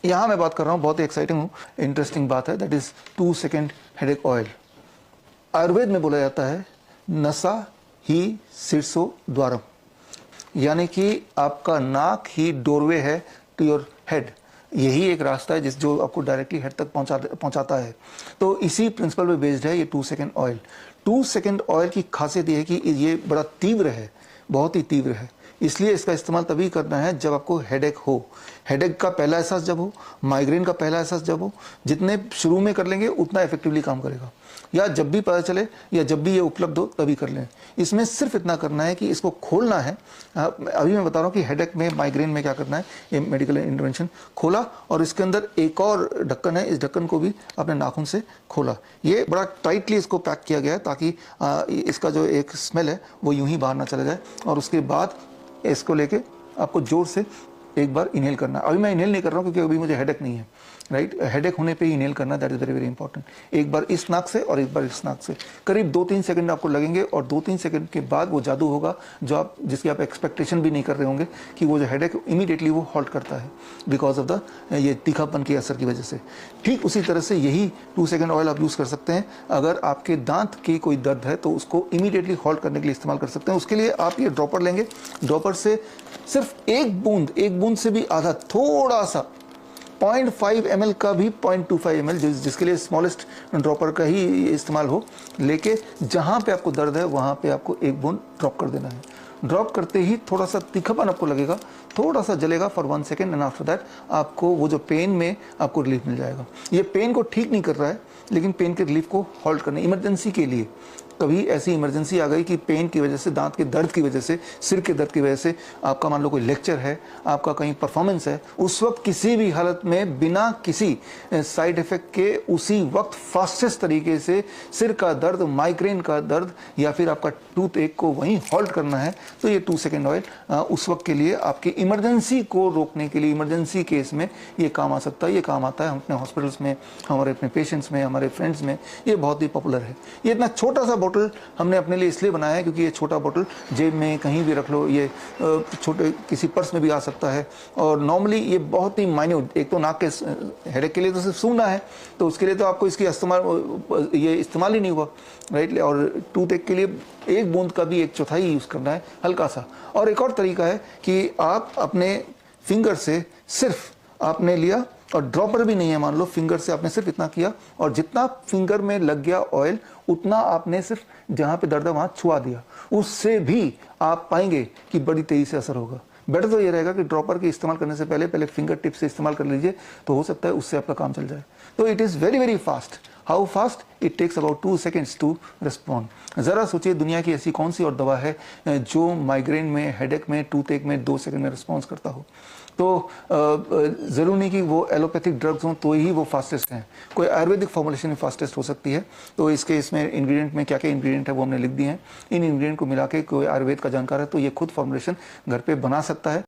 यहाँ मैं बात कर रहा हूँ, बहुत ही एक्साइटिंग हूँ, इंटरेस्टिंग बात है, that is 2 second headache oil. Ayurveda में बोला जाता है नसा ही शीर्षो द्वारम, यानी कि आपका नाक ही डोरवे है टू योर हेड। यही एक रास्ता है जो आपको डायरेक्टली हेड तक पहुंचाता है। तो इसी प्रिंसिपल पे बेस्ड है ये 2 सेकंड ऑयल। 2 सेकंड ऑयल की खासियत ये है कि ये बड़ा तीव्र है, बहुत ही तीव्र है, इसलिए इसका इस्तेमाल तभी करना है जब आपको हेडेक हो। हेडेक का पहला एहसास जब हो, माइग्रेन का पहला एहसास जब हो, जितने शुरू में कर लेंगे उतना इफेक्टिवली काम करेगा, या जब भी पता चले या जब भी ये उपलब्ध हो तभी कर लें। इसमें सिर्फ इतना करना है कि इसको खोलना है। अभी मैं बता रहा हूँ कि हेडेक में, माइग्रेन में क्या करना है। ये मेडिकल इंटरवेंशन खोला और इसके अंदर एक और ढक्कन है, इस ढक्कन को भी अपने नाखून से खोला। ये बड़ा टाइटली इसको पैक किया गया है ताकि इसका जो एक स्मेल है वो यूं ही बाहर ना चला जाए। और उसके बाद इसको लेके आपको जोर से एक बार इनहेल करना है। अभी मैं इनहेल नहीं कर रहा हूँ क्योंकि अभी मुझे हेडेक नहीं है, राइट। हेडेक होने पे ही इनहेल करना, that is very very important. एक बार इस नाक से और एक बार इस नाक से, करीब 2-3 सेकंड आपको लगेंगे और 2-3 सेकंड के बाद वो जादू होगा जिसकी आप एक्सपेक्टेशन भी नहीं कर रहे होंगे कि वो जो हेडेक इमीडिएटली वो हॉल्ट करता है बिकॉज ऑफ द ये तीखापन के असर की वजह से। ठीक उसी तरह से यही 2 सेकंड ऑयल आप यूज़ कर सकते हैं। अगर आपके दांत की कोई दर्द है तो उसको इमीडिएटली हॉल्ट करने के लिए इस्तेमाल कर सकते हैं। उसके लिए आप ये ड्रॉपर लेंगे, ड्रॉपर से सिर्फ एक बूंद से भी आधा, थोड़ा सा 0.5 ml का भी 0.25 ml, जिसके लिए स्मॉलेस्ट ड्रॉपर का ही इस्तेमाल हो, लेके जहाँ पे आपको दर्द है वहाँ पे आपको एक बूंद ड्रॉप कर देना है। ड्रॉप करते ही थोड़ा सा तीखापन आपको लगेगा, थोड़ा सा जलेगा for 1 second, and after that आपको वो जो पेन में आपको रिलीफ मिल जाएगा। ये पेन को ठीक नहीं कर रहा है, लेकिन पेन के रिलीफ को होल्ड करने, इमरजेंसी के लिए कभी ऐसी इमरजेंसी आ गई कि पेन की वजह से, दांत के दर्द की वजह से, सिर के दर्द की वजह से, आपका मान लो कोई लेक्चर है, आपका कहीं परफॉर्मेंस है, उस वक्त किसी भी हालत में बिना किसी साइड इफेक्ट के उसी वक्त फास्टेस्ट तरीके से सिर का दर्द, माइग्रेन का दर्द या फिर आपका टूथ एक को वहीं हॉल्ट करना है, तो ये 2 सेकंड ऑयल उस वक्त के लिए आपकी इमरजेंसी को रोकने के लिए, इमरजेंसी केस में ये काम आ सकता है। ये काम आता है हम अपने हॉस्पिटल्स में, हमारे अपने पेशेंट्स में, हमारे फ्रेंड्स में, ये बहुत ही पॉपुलर है। ये इतना छोटा सा बोतल हमने अपने लिए इसलिए बनाया है क्योंकि ये छोटा बोतल जेब में कहीं भी रख लो, ये छोटे किसी पर्स में भी आ सकता है। और नॉर्मली ये बहुत ही माइन्यूट, एक तो नाक के हेडेक के लिए तो सिर्फ सूंघना है, तो उसके लिए तो आपको इसकी इस्तेमाल ही नहीं हुआ, राइट। और टूथ एक के लिए एक बूंद का भी 1/4 यूज़ करना है, हल्का सा। और एक और तरीका है कि आप अपने फिंगर से सिर्फ आपने लिया, और ड्रॉपर भी नहीं है, मान लो फिंगर से आपने सिर्फ इतना किया और जितना फिंगर में लग गया ऑयल उतना आपने सिर्फ जहां पे दर्द है वहां छुआ दिया, उससे भी आप पाएंगे कि बड़ी तेजी से असर होगा। बेटर तो ये रहेगा कि ड्रॉपर के इस्तेमाल करने से पहले फिंगर टिप से इस्तेमाल कर लीजिए, तो हो सकता है उससे आपका काम चल जाए। तो it is very very fast. How fast? It takes about 2 seconds to respond. ज़रा सोचिए दुनिया की ऐसी कौन सी और दवा है जो माइग्रेन में, हेडेक में, टूथ एक में 2 सेकेंड में रिस्पॉन्स करता हो। तो ज़रूर नहीं कि वो एलोपैथिक ड्रग्स हों तो ही वो फास्टेस्ट हैं, कोई आयुर्वेदिक फॉर्मुलेशन में फास्टेस्ट हो सकती है। तो इसमें इंग्रेडिएंट में क्या क्या इंग्रेडिएंट है वो हमने लिख दिए हैं। इन इंग्रेडिएंट को मिला के कोई आयुर्वेद का जानकार है तो ये खुद फॉर्मुलेशन घर पे बना सकता है।